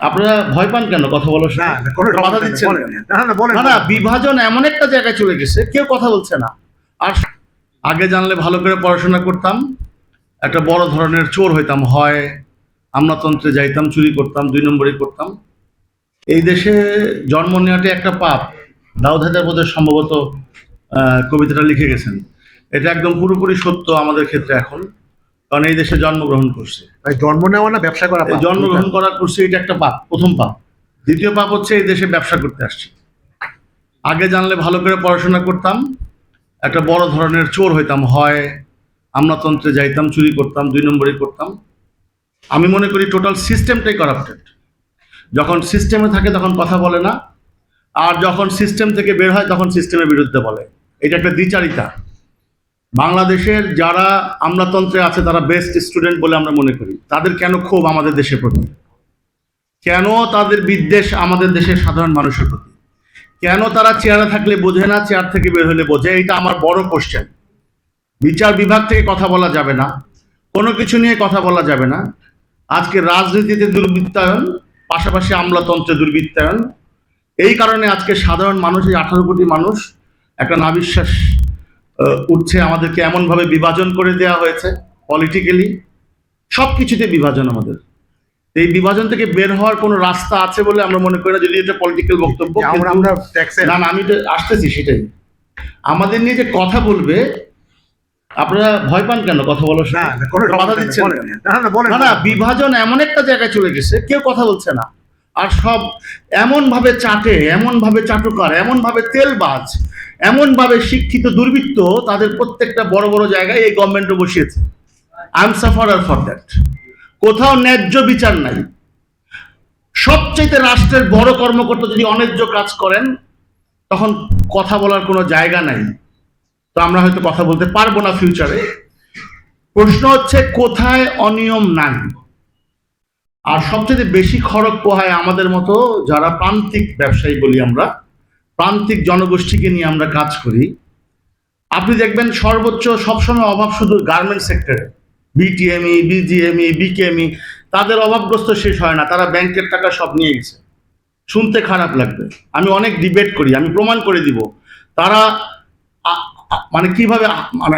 আপনারা ভয় পান কেন কথা বলার সময়? বাধা দিচ্ছেন না না, বিভাজন এমন একটা জায়গায় চলে গেছে, কেউ কথা বলছে না। আর আগে জানলে ভালো করে পড়াশোনা করতাম, একটা বড় ধরনের চোর হইতাম, হয় আমলাতন্ত্রে যাইতাম, চুরি করতাম, 2 নম্বরই করতাম। এই দেশে জন্ম নেওয়াটা একটা পাপ। দাউদ হায়দার বোধহয় সম্ভবত কবিতাটা লিখে গেছেন। এটা একদম পুরোপুরি সত্য আমাদের ক্ষেত্রে এখন, কারণ এই দেশে জন্মগ্রহণ করছে। জন্ম নেওয়া না ব্যবসা করা? জন্মগ্রহণ করা করছে, এটা একটা পাপ, প্রথম পাপ। দ্বিতীয় পাপ হচ্ছে এই দেশে ব্যবসা করতে আসছে। আগে জানলে ভালো করে পড়াশোনা করতাম, একটা বড় ধরনের চোর হইতাম, হয় আমলাতন্ত্রে যাইতাম, চুরি করতাম, 2 নম্বরই করতাম। আমি মনে করি টোটাল সিস্টেমটাই করাপ্টেড। যখন সিস্টেমে থাকে তখন কথা বলে না, আর যখন সিস্টেম থেকে বের হয় তখন সিস্টেমের বিরুদ্ধে বলে। এটা একটা দ্বিচারিতা। বাংলাদেশের যারা আমলাতন্ত্রে আছে তারা বেস্ট স্টুডেন্ট বলে আমরা মনে করি। তাদের কেন ক্ষোভ আমাদের দেশের প্রতি? কেন তাদের বিদ্বেষ আমাদের দেশের সাধারণ মানুষের প্রতি? কেন তারা চেয়ারে থাকলে বোঝে না, চেয়ার থেকে বের হলে বোঝে? এটা আমার বড় কোশ্চেন। বিচার বিভাগ থেকে কথা বলা যাবে না, কোনো কিছু নিয়ে কথা বলা যাবে না। আজকে রাজনীতিতে দুর্বৃত্তায়ন, পাশাপাশি আমলাতন্ত্রে দুর্বৃত্তায়ন। এই কারণে আজকে সাধারণ মানুষ, এই 18 কোটি মানুষ একটা নাবিশ্বাস উঠছে। আমাদেরকে এমনভাবে বিভাজন করে দেওয়া হয়েছে পলিটিক্যালি, সব কিছুতে বিভাজন। আমাদের এই বিভাজন থেকে বের হওয়ার কোনো রাস্তা আছে বলে আমরা মনে করি না, যদি এটা পলিটিক্যাল বক্তব্য। না না, আমি আসতেছি সেটাই। আমাদের নিয়ে যে কথা বলবে, আপনারা ভয় পান কেন কথা বলার সময়? বাধা দিচ্ছেন না না, বিভাজন এমন একটা জায়গায় চলে গেছে, কেউ কথা বলছে না। আর সব এমন ভাবে চাটে, এমন ভাবে চাটুকার, এমন ভাবে তেলবাজ, এমন ভাবে শিক্ষিত দুর্বৃত্ত, তাদের প্রত্যেকটা বড় বড় জায়গায় এই গভর্নমেন্টও বসিয়েছে। I am sufferer for that. কোথাও ন্যায্য বিচার নাই। সবচেয়ে রাষ্ট্রের বড় কর্মকর্তা যদি অন্যায্য কাজ করেন, তখন কথা বলার কোনো জায়গা নাই। তো আমরা হয়তো কথা বলতে পারবো না ফিউচারে। প্রশ্ন হচ্ছে কোথায় অনিয়ম নাই? আর সবচেয়ে বেশি খড়গ পোহায় আমাদের মতো যারা প্রান্তিক ব্যবসায়ী বলি আমরা, প্রান্তিক জনগোষ্ঠীকে নিয়ে আমরা কাজ করি। আপনি দেখবেন সর্বোচ্চ সবসময় অভাব শুধু গার্মেন্টস সেক্টরে। বিটিএমই, বিজিএমই, বিকেএমই, তাদের অভাবগ্রস্ত শেষ হয় না। তারা ব্যাংকের টাকা সব নিয়ে গেছে। শুনতে খারাপ লাগবে, আমি অনেক ডিবেট করি, আমি প্রমাণ করে দিব। তারা মানে কিভাবে মানে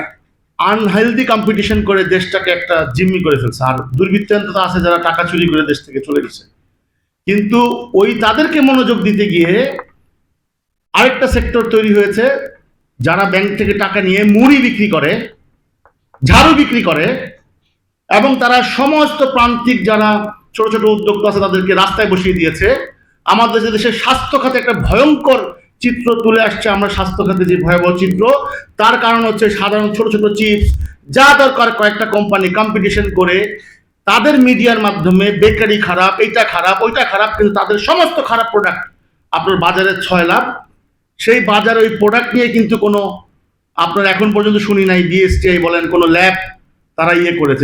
আনহেলদি কম্পিটিশন করে দেশটাকে একটা জিম্মি করে ফেলছে। আর দুর্বৃত্তায়ন তো আছে যারা টাকা চুরি করে দেশ থেকে চলে গেছে। কিন্তু ওই তাদেরকে মনোযোগ দিতে গিয়ে আরেকটা সেক্টর তৈরি হয়েছে, যারা ব্যাংক থেকে টাকা নিয়ে মুড়ি বিক্রি করে, ঝাড়ু বিক্রি করে, এবং তারা সমস্ত প্রান্তিক যারা ছোট ছোট উদ্যোক্তা আছে তাদেরকে রাস্তায় বসিয়ে দিয়েছে। আমাদের দেশের স্বাস্থ্য খাতে একটা ভয়ঙ্কর চিত্র তুলে আসছে। আমরা স্বাস্থ্য খাতে যে ভয়াবহ চিত্র, তার কারণ হচ্ছে সাধারণ ছোট ছোট চিপস, যা দরকার কয়েকটা কোম্পানি কম্পিটিশন করে তাদের মিডিয়ার মাধ্যমে বেকারি খারাপ, এইটা খারাপ, ওইটা খারাপ, কিন্তু তাদের সমস্ত খারাপ প্রোডাক্ট আপনার বাজারে 6 লাভ। সেই বাজারে ওই প্রোডাক্ট নিয়ে কিন্তু কোনো আপনার এখন পর্যন্ত শুনি নাই বিএসটিআই বলেন কোনো ল্যাব তারা করেছে।